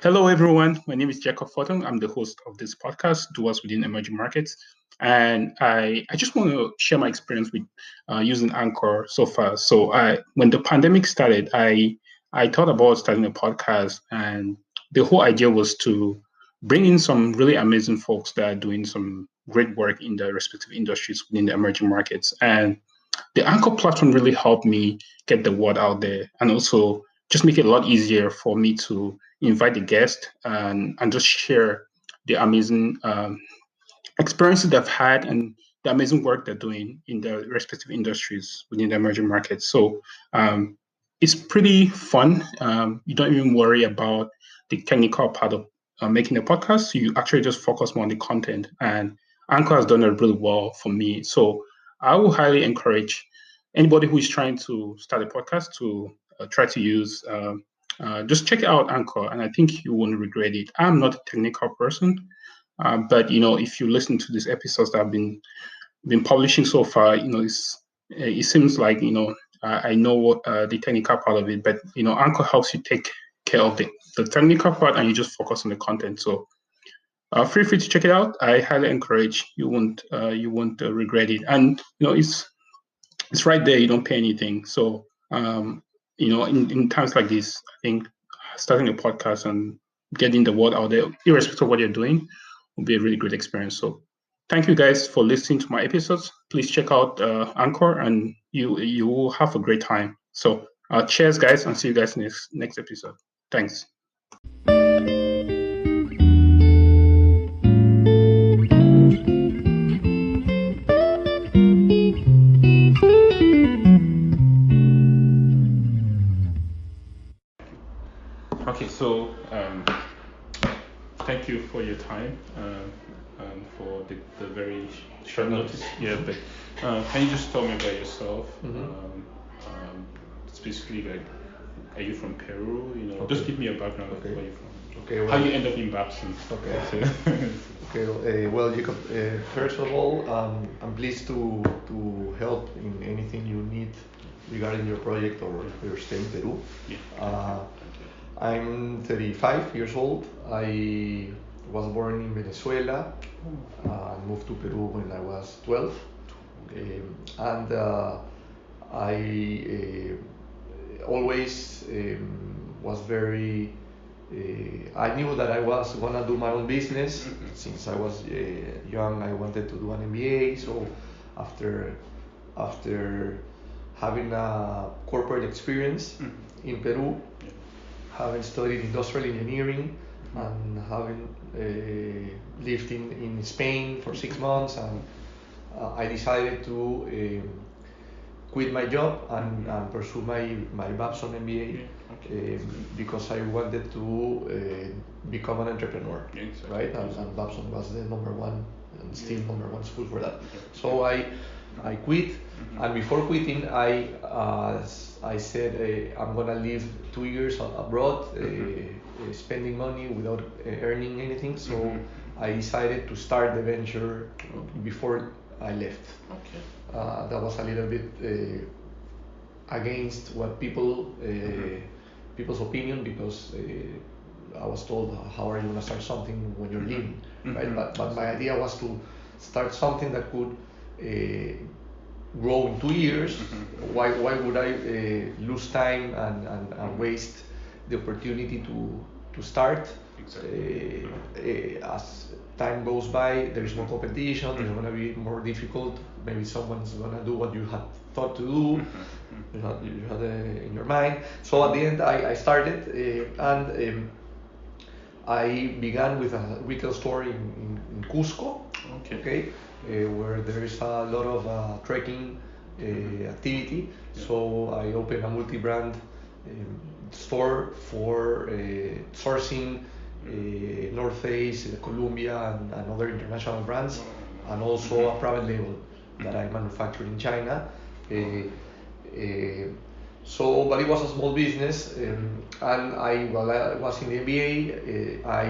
Hello, everyone. My name is Jacob Forton. I'm the host of this podcast, Doers Within Emerging Markets. And I just want to share my experience with using Anchor so far. When the pandemic started, I thought about starting a podcast, and the whole idea was to bring in some really amazing folks that are doing some great work in their respective industries within the emerging markets. And the Anchor platform really helped me get the word out there and also just make it a lot easier for me to invite the guest and just share the amazing experiences they've had and the amazing work they're doing in their respective industries within the emerging markets. It's pretty fun. You don't even worry about the technical part of making a podcast. You actually just focus more on the content. And Anchor has done it really well for me. So I will highly encourage anybody who is trying to start a podcast to try to use. Just check out Anchor, and I think you won't regret it. I'm not a technical person, but if you listen to these episodes that I've been publishing so far, it seems like I know what the technical part of it, but Anchor helps you take care of the technical part, and you just focus on the content. So feel free to check it out. I highly encourage you. Won't regret it, and it's right there. You don't pay anything. So in times like this, I think starting a podcast and getting the word out there, irrespective of what you're doing, will be a really great experience. So thank you guys for listening to my episodes. Please check out Anchor, and you will have a great time. So cheers, guys, and see you guys next episode. Thanks. Okay, so thank you for your time and for the very short notice. Yeah, but can you just tell me about yourself? Specifically, like, are you from Peru? Okay. Just give me a background of Okay. where you're from. Okay, well, How you end up in Babson? Okay. Okay, well, Jacob, first of all, I'm pleased to help in anything you need regarding your project or your stay in Peru. Yeah. I'm 35 years old. I was born in Venezuela and moved to Peru when I was 12. And I always was very I knew that I was gonna do my own business. Since I was young. I wanted to do an MBA. So after having a corporate experience in Peru, having studied industrial engineering, and having lived in Spain for 6 months, and I decided to quit my job and pursue my Babson MBA. Because I wanted to become an entrepreneur, right? And Babson was the number one and still number one school for that. So I quit, and before quitting, I said I'm gonna live 2 years abroad, spending money without earning anything. So I decided to start the venture before I left. That was a little bit against what people's opinion, because I was told, how are you going to start something when you're leaving, right? But my idea was to start something that could grow in 2 years. Why would I lose time and waste the opportunity to start? As time goes by, there is more competition, there's going to be more difficult. Maybe someone's going to do what you had thought to do, you had in your mind. So at the end, I started, and I began with a retail store in Cusco, where there is a lot of trekking activity. So I opened a multi-brand store for sourcing North Face, Columbia, and other international brands, and also a private label that I manufactured in China. But it was a small business, and while I was in the MBA, I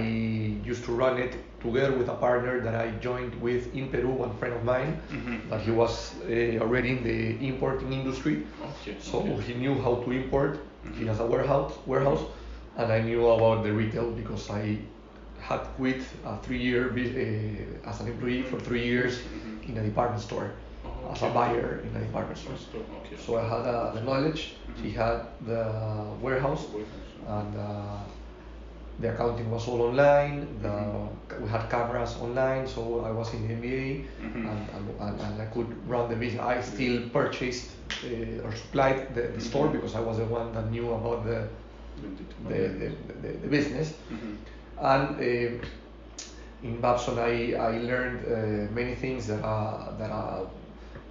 used to run it together with a partner that I joined with in Peru, one friend of mine, but he was already in the importing industry, so he knew how to import. He has a warehouse, and I knew about the retail because I had quit a 3-year as an employee for 3 years in a department store as a buyer in a department store. So I had the knowledge. He had the warehouse, and the accounting was all online. We had cameras online, so I was in the MBA, and I could run the business. I still purchased or supplied the store because I was the one that knew about the business. And in Babson, I learned many things that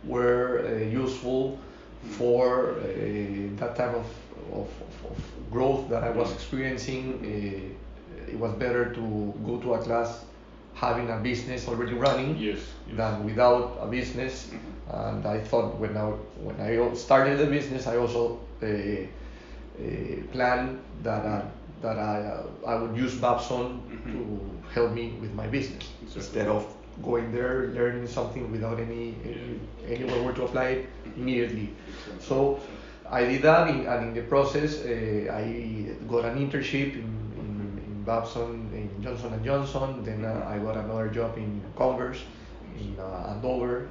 were useful for that type of growth that I was experiencing. It was better to go to a class having a business already running than without a business. And I thought when I started the business, I also planned that I would use Babson to help me with my business instead of going there, learning something without anywhere where to apply it immediately. So I did that, and in the process, I got an internship in Babson, in Johnson & Johnson. Then I got another job in Converse, in Andover,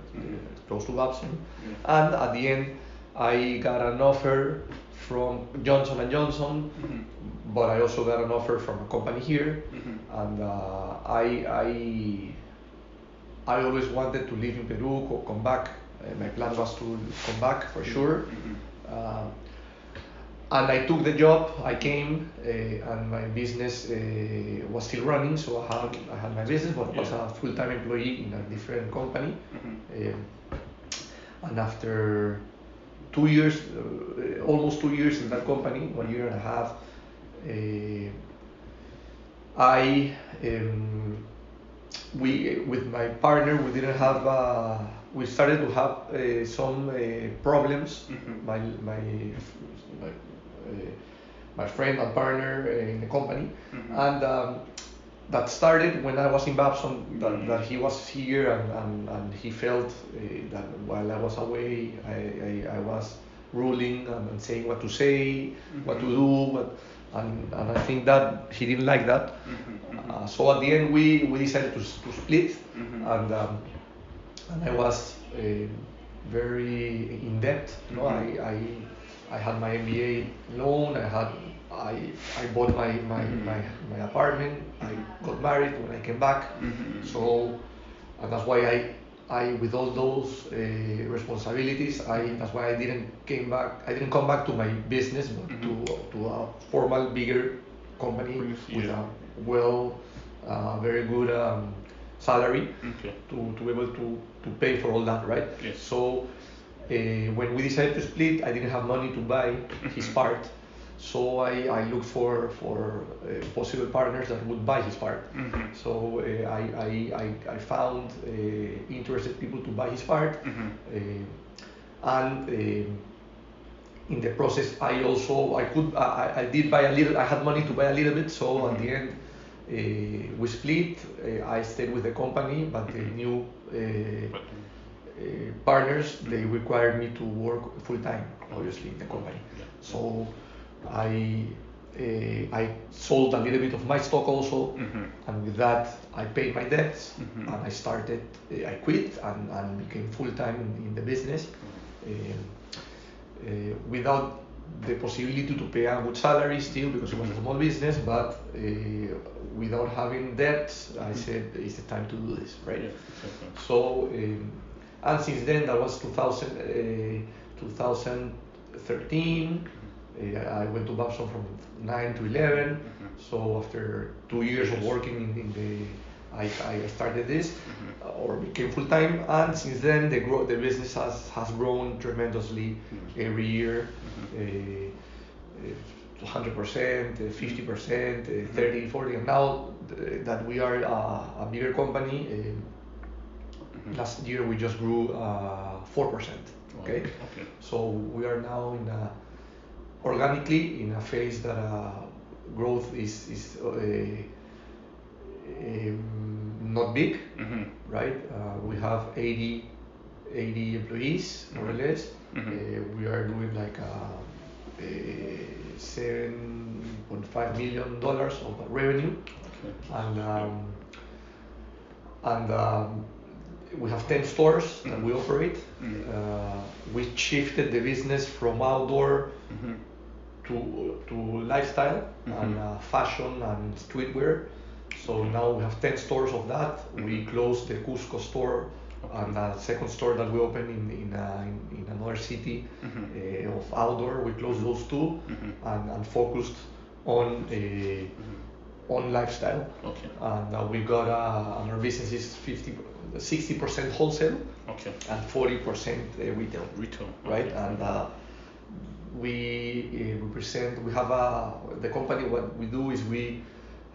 close to Babson. And at the end, I got an offer from Johnson & Johnson, but I also got an offer from a company here. And I always wanted to live in Peru, come back. My plan was to come back for sure. And I took the job. I came, and my business was still running. So I had my business, but I was a full-time employee in a different company. And after 2 years, almost 2 years in that company, 1 year and a half, with my partner, we started to have some problems. My friend and partner in the company, and that started when I was in Babson. That he was here, and he felt that while I was away, I was ruling and saying what to say, what to do, and I think that he didn't like that. So at the end, we decided to split, and I was very in debt. You know, I had my MBA loan. I bought my apartment. I got married when I came back. So, and that's why I with all those responsibilities, that's why I didn't come back to my business, but to a formal, bigger company with a very good salary to be able to pay for all that, right? So when we decided to split, I didn't have money to buy his part. So I looked for possible partners that would buy his part. So I found interested people to buy his part, and in the process I did buy a little. I had money to buy a little bit. So at the end we split. I stayed with the company, but the new partners, they required me to work full time, obviously, in the company. So I sold a little bit of my stock also, and with that I paid my debts, and I quit and became full-time in the business, without the possibility to pay a good salary still, because it was a small business, but without having debts. I said it's the time to do this, right? So and since then, that was 2013. I went to Babson from 9 to 11. So after 2 years of working I started this, or became full time, and since then the business has grown tremendously every year, 100%, 50%, 30, 40, and now that we are a bigger company. Last year we just grew 4%. Okay, so we are now organically in a phase that growth is not big, right? We have 80 employees, more or less. We are doing like 7.5 $1.5 million of revenue, and we have 10 stores that we operate. We shifted the business from outdoor to lifestyle and fashion and streetwear. So now we have 10 stores of that. We closed the Cusco store and the second store that we opened in another city of outdoor. We closed those two and focused on lifestyle. And we got our business is 60% wholesale and 40% retail. Right? And we represent. We have the company. What we do is we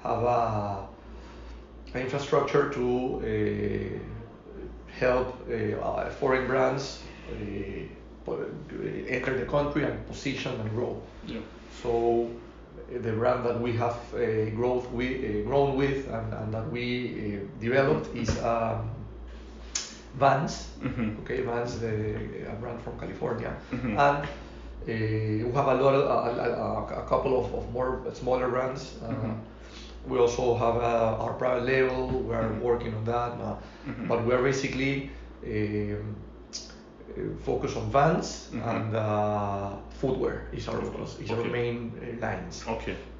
have an infrastructure to help foreign brands enter the country and position and grow. So the brand that we have grown with and that we developed is Vans. Vans, a brand from California, and we have a couple of more smaller brands. We also have our private label. We are working on that, but we are basically focused on Vans and footwear is our main lines.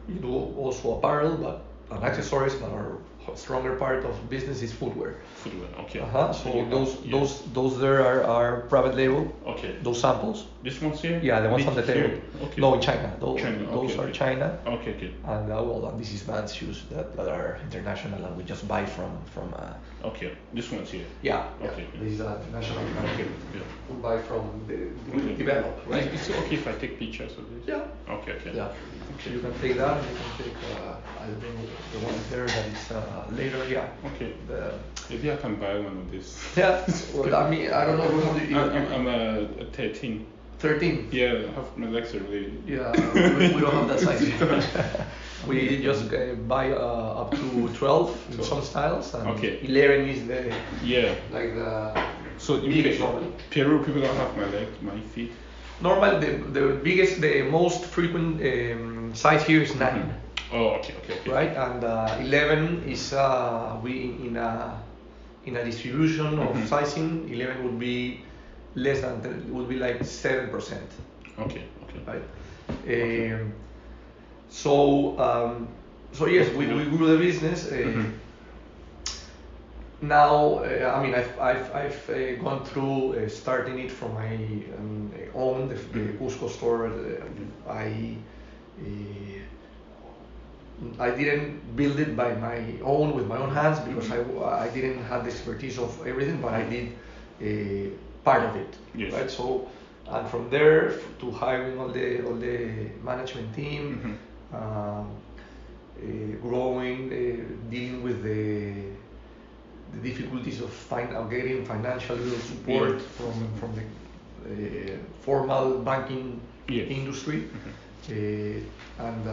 We do also apparel, and accessories, but our stronger part of business is footwear. So those there are our private label. Those samples. This one's here? Yeah, the ones on the table. No, in China. Those are China. And this is Vans shoes that are international, and we just buy from. This one's here. This is a international brand. We buy from we develop. Right? Is it okay if I take pictures of this? Yeah. So you can take that, and you can take I think the one there that is later. Maybe I can buy one of these. Well, I mean, I don't know. I'm 13. 13? Yeah, my legs are really. Yeah, we don't have that size. We just buy up to 12 in some styles, and 11 is the like the. So in Peru, people don't have my feet. Normally, the most frequent size here is 9. Right, and 11 is we in a distribution of sizing. 11 would be less than 10, it would be like 7%. Right. So yes, we grew the business. Now, I mean, I've gone through starting it from my own, the Cusco store. I didn't build it by my own with my own hands because I didn't have the expertise of everything, but I did part of it. Right. So, and from there to hiring all the management team, growing, dealing with the difficulties of getting financial support from the formal banking industry, and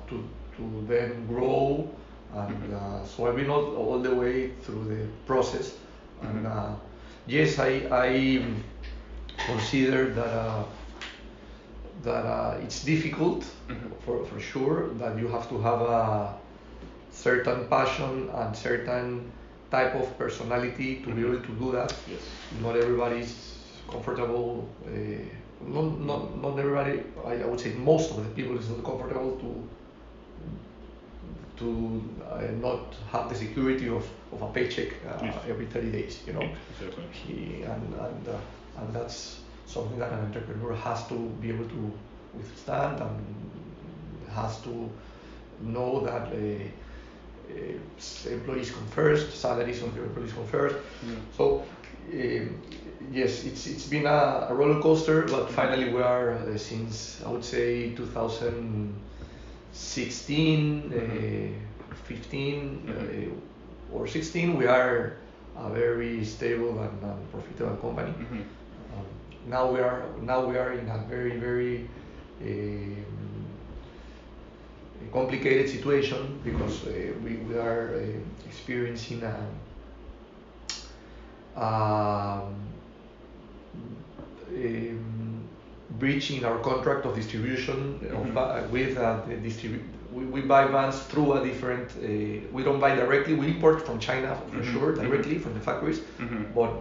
to then grow, and so I've been all the way through the process, and yes, I consider that it's difficult for sure, that you have to have a certain passion and certain type of personality to be able to do that. Not everybody's comfortable. Not everybody. I would say most of the people is not comfortable to not have the security of a paycheck every 30 days. You know, and that's something that an entrepreneur has to be able to withstand, and has to know that employees come first, salaries of your employees come first. So yes, it's been a roller coaster, but finally we are since I would say 2016, 15 or 16, we are a very stable and profitable company. Now we are in a very complicated situation because we are experiencing breach in our contract of distribution with the we buy vans through a different. We don't buy directly. We import from China for sure directly from the factories, but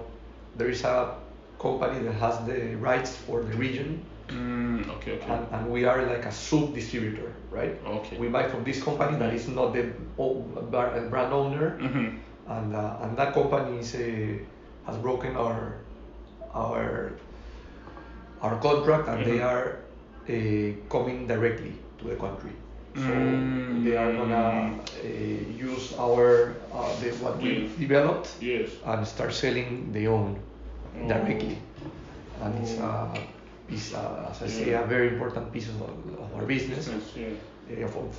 there is a company that has the rights for the region. Okay. And we are like a sub distributor, right? Okay. We buy from this company that is not the brand owner, and that company has broken our contract, and they are coming directly to the country. So they are gonna use what we developed and start selling their own directly, and it's as I say, a very important piece of our business.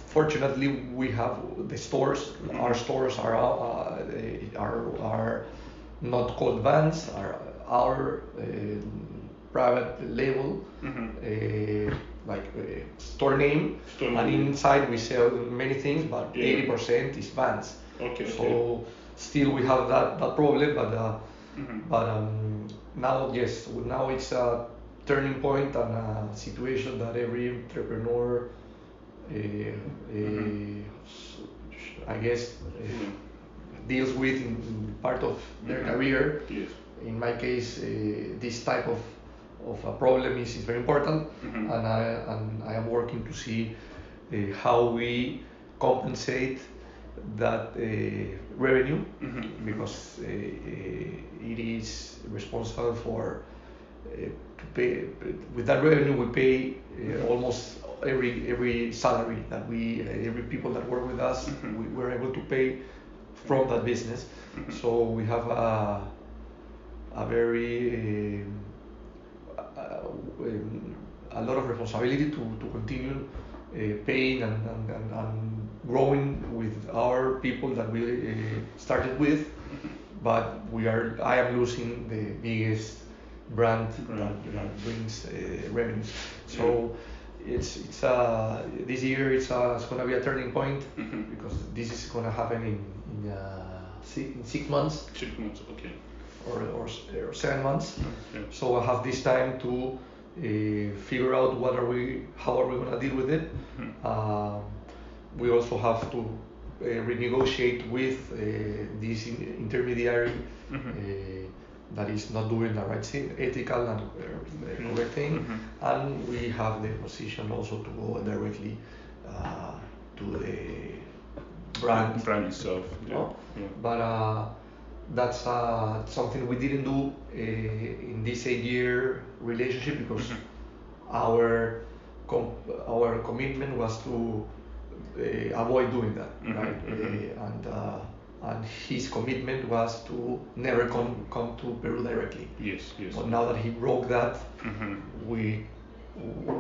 Fortunately, we have the stores. Our stores are not called Vans, are our private label, store name, and inside we sell many things, but 80% is Vans. So still we have that problem, but now it's a turning point and a situation that every entrepreneur I guess deals with in part of their career. In my case, this type of a problem is very important, and I am working to see how we compensate that revenue, because it is responsible for to pay. With that revenue, we pay almost every salary that every people that work with us, we're able to pay from that business. So we have a very a lot of responsibility to continue paying and growing with our people that we started with, but I am losing the biggest brand that brings revenues. So it's this year it's going to be a turning point, because this is going to happen in 6 months. 6 months, okay. Or 7 months. So I have this time to figure out how are we going to deal with it. We also have to renegotiate with this intermediary that is not doing the right thing, ethical and correct thing, and we have the position also to go directly to the brand itself. But that's something we didn't do in this 8-year relationship, because our commitment was to avoid doing that, right? And his commitment was to never come to Peru directly. Yes. But now that he broke that, we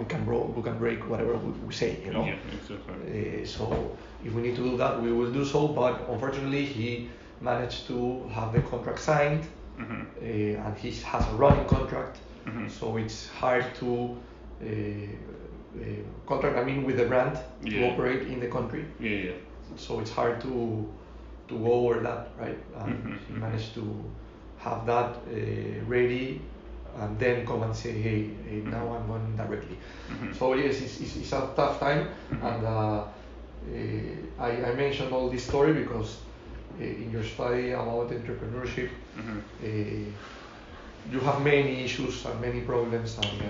can break whatever we say, you know. Yeah, exactly. So if we need to do that, we will do so. But unfortunately, he managed to have the contract signed, and he has a running contract. So it's hard to contract. I mean, with the brand to operate in the country. So it's hard to go over that, right? He managed to have that ready, and then come and say, hey, now I'm going directly. So yes, it's a tough time, and I mentioned all this story because in your study about entrepreneurship, you have many issues and many problems, and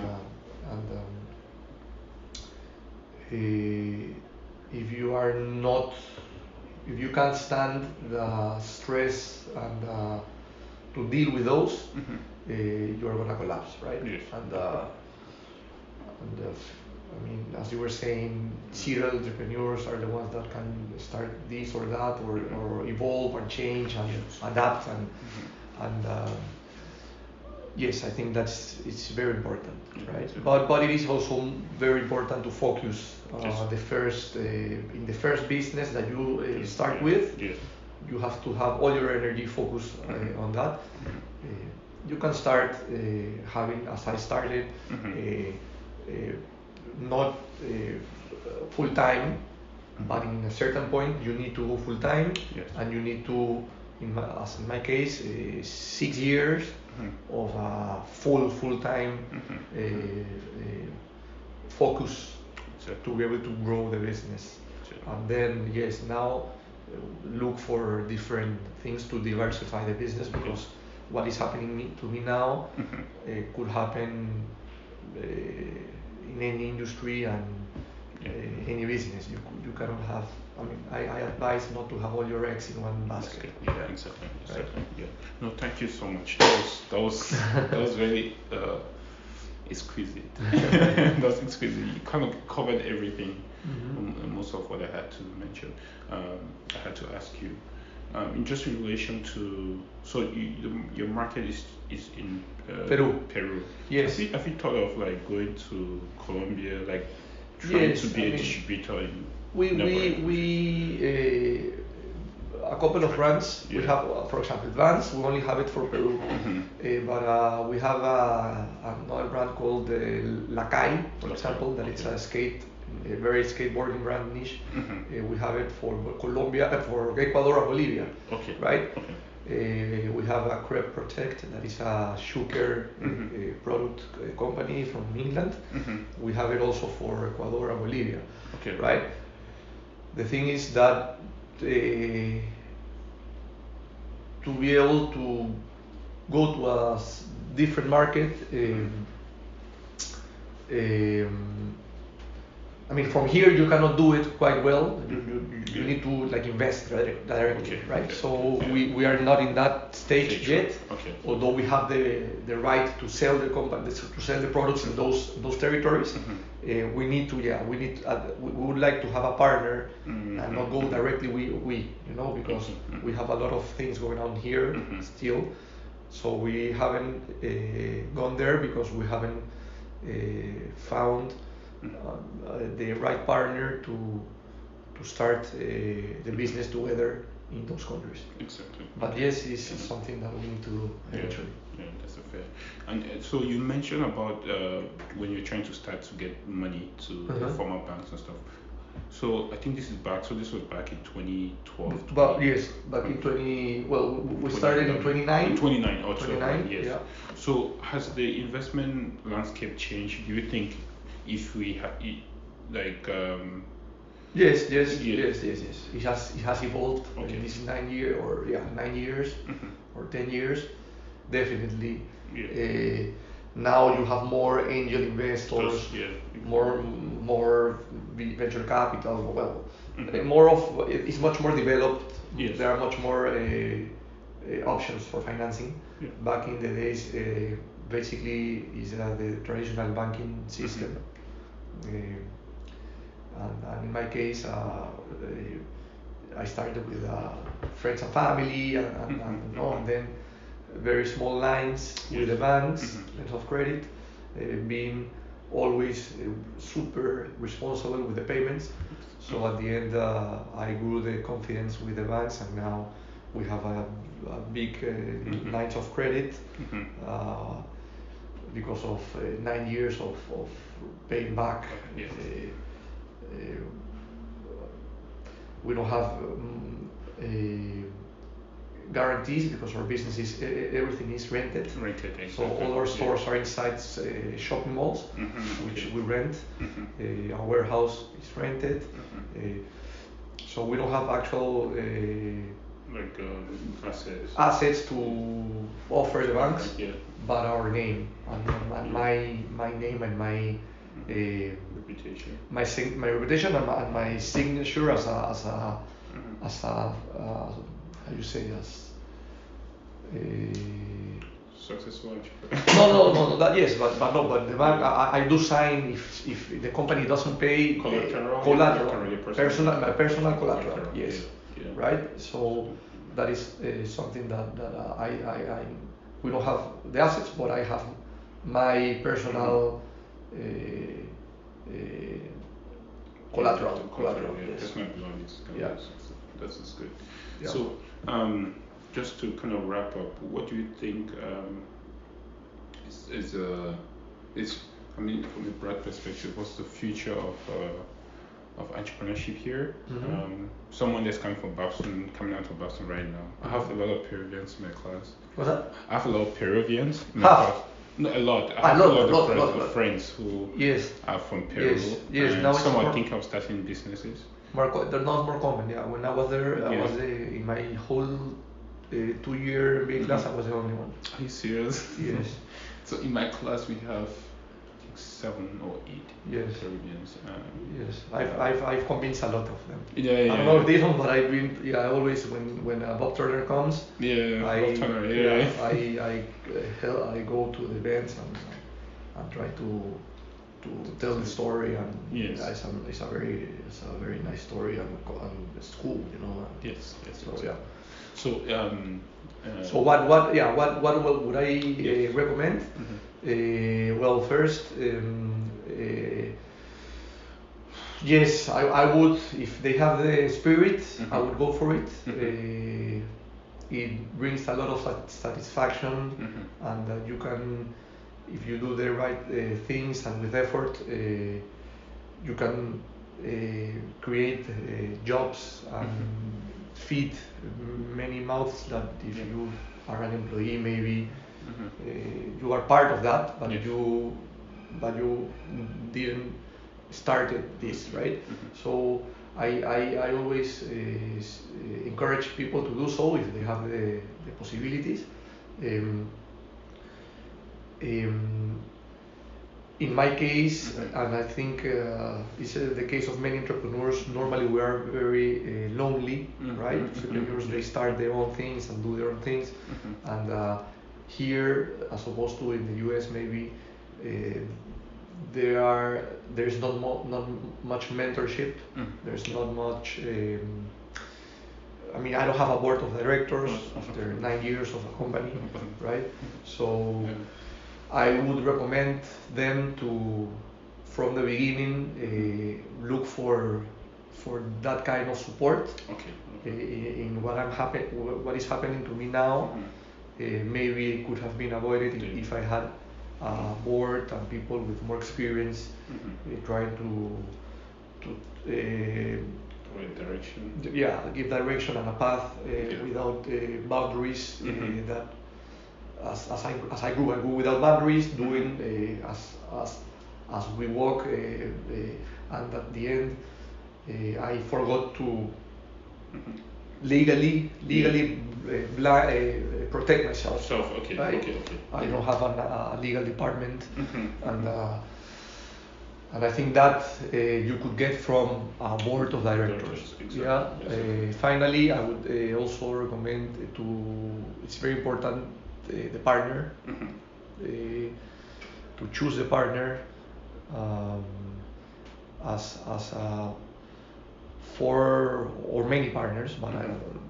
if you can't stand the stress and to deal with those, you are gonna collapse, right? Yes. And I mean, as you were saying, serial entrepreneurs are the ones that can start this or that, or evolve and change and adapt, and yes, I think it's very important, right? But it is also very important to focus in the first business that you start with. You have to have all your energy focused on that. You can start having, as I started, not full time, but in a certain point you need to go full time, and you need to, as in my case, 6 years of a full-time focus to be able to grow the business. And then yes, now look for different things to diversify the business, because what is happening to me now could happen in any industry and any business. You cannot have. I mean, I advise not to have all your eggs in one basket. Yeah, exactly. Right? Yeah. No, thank you so much. That was very exquisite. That was exquisite. You kind of covered everything. Most of what I had to mention. I had to ask you. In just in relation to, so your market is in Peru. Yes. Have you thought of like going to Colombia, like trying to be a distributor in? A couple of brands. We have, for example, Vans. We only have it for Peru, but we have another brand called Lacay, for example, that it's a very skateboarding brand niche. We have it for Colombia, for Ecuador and Bolivia. Right? We have a Crepe Protect, that is a shoe care product company from England. We have it also for Ecuador and Bolivia. Right? The thing is that to be able to go to a different market, I mean, from here you cannot do it quite well. You need to like invest directly, right? So we are not in that stage yet. Although we have the right to sell the company, to sell the products in those territories. We need to, we would like to have a partner and not go directly. Because we have a lot of things going on here still. So we haven't gone there because we haven't found the right partner to start the business together in those countries. Exactly. But yes, this is something that we need to do eventually. Yeah, that's a fair. And so you mentioned about when you're trying to start to get money to the former banks and stuff. So I think this was back in 2012. But yes, back in 20. Well, we started in 29. 29, yes. Yeah. So has the investment landscape changed? Do you think if we have Yes. It has evolved in these 9 years or 10 years, definitely. Now you have more angel investors, more venture capital. Well, it's much more developed. There are much more options for financing. Back in the days, basically is the traditional banking system. And in my case, I started with friends and family, and then very small lines with the banks, lines of credit, being always super responsible with the payments. So at the end, I grew the confidence with the banks, and now we have a big lines of credit because of 9 years of paying back. We don't have guarantees because our business is everything is rented. So all our stores are inside shopping malls, which we rent. Our warehouse is rented. So we don't have actual assets to offer the banks, but our name and my name and my reputation, my reputation and my signature as a how you say, as successful entrepreneur. No, that yes, but the bank, I do sign if the company doesn't pay collateral, personal collateral, yes. Right? So that is something that I we don't have the assets, but I have my personal collateral. Yes. That's good. Yeah. So just to kind of wrap up, what do you think is I mean, from a broad perspective, what's the future of entrepreneurship here. Mm-hmm. Someone that's coming from Babson, coming out of Babson right now. I have a lot of Peruvians in my class. What's that? I have a lot of Peruvians in my class. No, a lot. I have a lot of friends who are from Peru. Yes. And now some are thinking of starting businesses. They're not more common. Yeah, when I was there, I was in my whole 2-year MBA class. I was the only one. Are you serious? Yes. So in my class we have 7 or 8 Peruvians. Yes, I've convinced a lot of them. Yeah. I don't know if they don't, but I've been. Yeah, I always when Bob Turner comes. Bob Turner. I go to the events and try to tell the story, and it's a very nice story, and it's cool, you know. Yes. So yeah. So what would I recommend? Mm-hmm. Well, first, yes, I would, if they have the spirit, Mm-hmm. I would go for it. Mm-hmm. It brings a lot of satisfaction, mm-hmm. and you can, if you do the right things and with effort, you can create jobs and mm-hmm. feed many mouths that if you are an employee, maybe you are part of that, but you didn't started this, right? Mm-hmm. So I always encourage people to do so if they have the possibilities. In my case, and I think this is the case of many entrepreneurs, normally we are very lonely, right? Entrepreneurs, they start their own things and do their own things, and here, as opposed to in the US, maybe there's not much mentorship. There's not much. I mean, I don't have a board of directors after 9 years of a company, right? So I would recommend them to, from the beginning, look for that kind of support. In what is happening to me now, maybe it could have been avoided if I had a board and people with more experience trying to direction. Give direction and a path without boundaries. That as I grew without boundaries, doing as we walk, and at the end, I forgot to legally protect myself. Okay. I don't have a legal department, and I think that you could get from a board of directors. Exactly. Finally, I would also recommend it's very important, the partner, to choose the partner as 4 or many partners,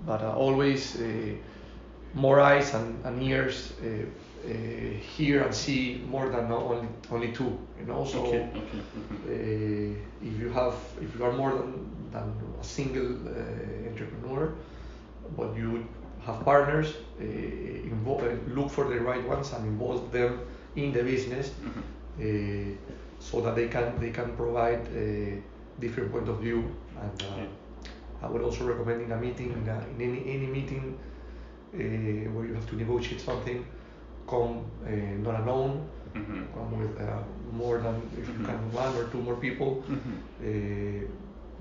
but always more eyes and ears hear and see more than only 2. You know, so if you are more than a single entrepreneur, but you have partners, look for the right ones and involve them in the business, so that they can provide a different point of view. And I would also recommend in a meeting, in any meeting where you have to negotiate something, come not alone, come with more than, if you can, 1 or 2 more people,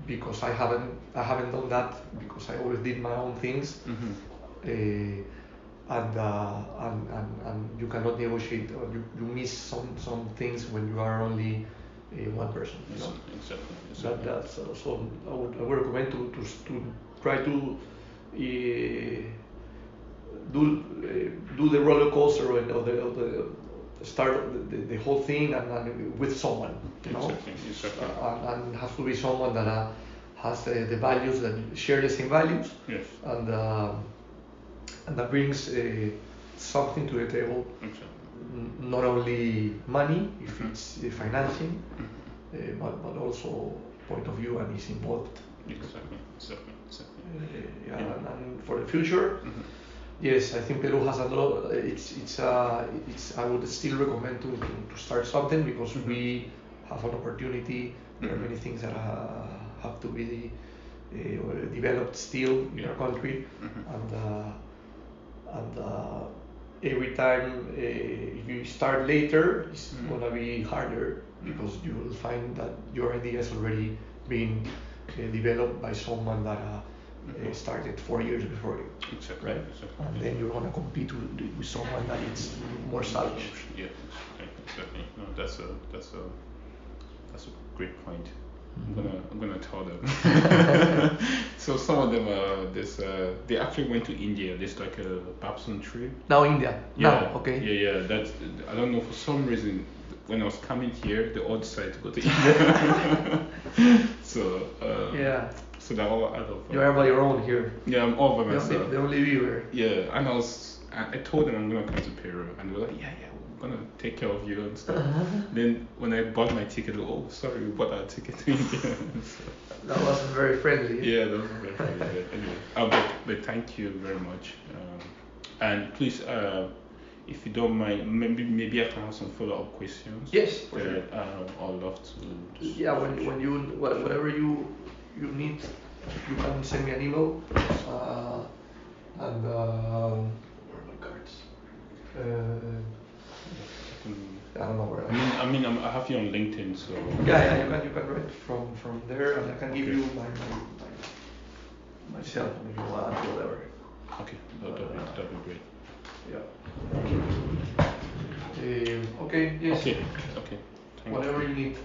because I haven't done that, because I always did my own things, and you cannot negotiate, or you miss some things when you are only 1 person. You know? Exactly. So I would recommend to try to do the roller coaster or the start the whole thing and with someone, you know. Exactly. And has to be someone that has the values, that share the same values, and that brings something to the table. Not only money, if it's financing, but also point of view, and is involved. Exactly. And for the future, yes, I think Peru has a lot. It's I would still recommend to start something, because we have an opportunity. There are many things that have to be developed still in our country, and every time if you start later, it's gonna be harder because you will find that your idea is already being developed by someone that started 4 years before you. Exactly. Right? Exactly. And then you're gonna compete with someone that is more stylish. Yeah, exactly. No, that's a great point. I'm gonna tell them. So some of them they actually went to India. There's like a Babson trip. Now India. Yeah. Now, okay. Yeah. That's, I don't know, for some reason when I was coming here, they all decided to go to India. So Yeah. so they're all out of. You are by your own here. Yeah, I'm all by myself. They don't leave you here. Yeah, and I told them I'm gonna come to Peru, and they were like, yeah, we're gonna take care of you and stuff. Then when I bought my ticket, oh, sorry, we bought our ticket to India. So, that wasn't very friendly. Yeah, that wasn't very friendly. Anyway, but thank you very much. And please, if you don't mind, maybe I can have some follow-up questions. Yes, for sure. I'd love to. Yeah, when you whatever you need, you can send me an email. And where are my cards? I don't know where. I have you on LinkedIn, so. Yeah, you can write from there, and I can give you my cell phone if you want, whatever. Okay, that'd be great. Yeah. Okay. Yes. Okay. Thank Whatever you. you need.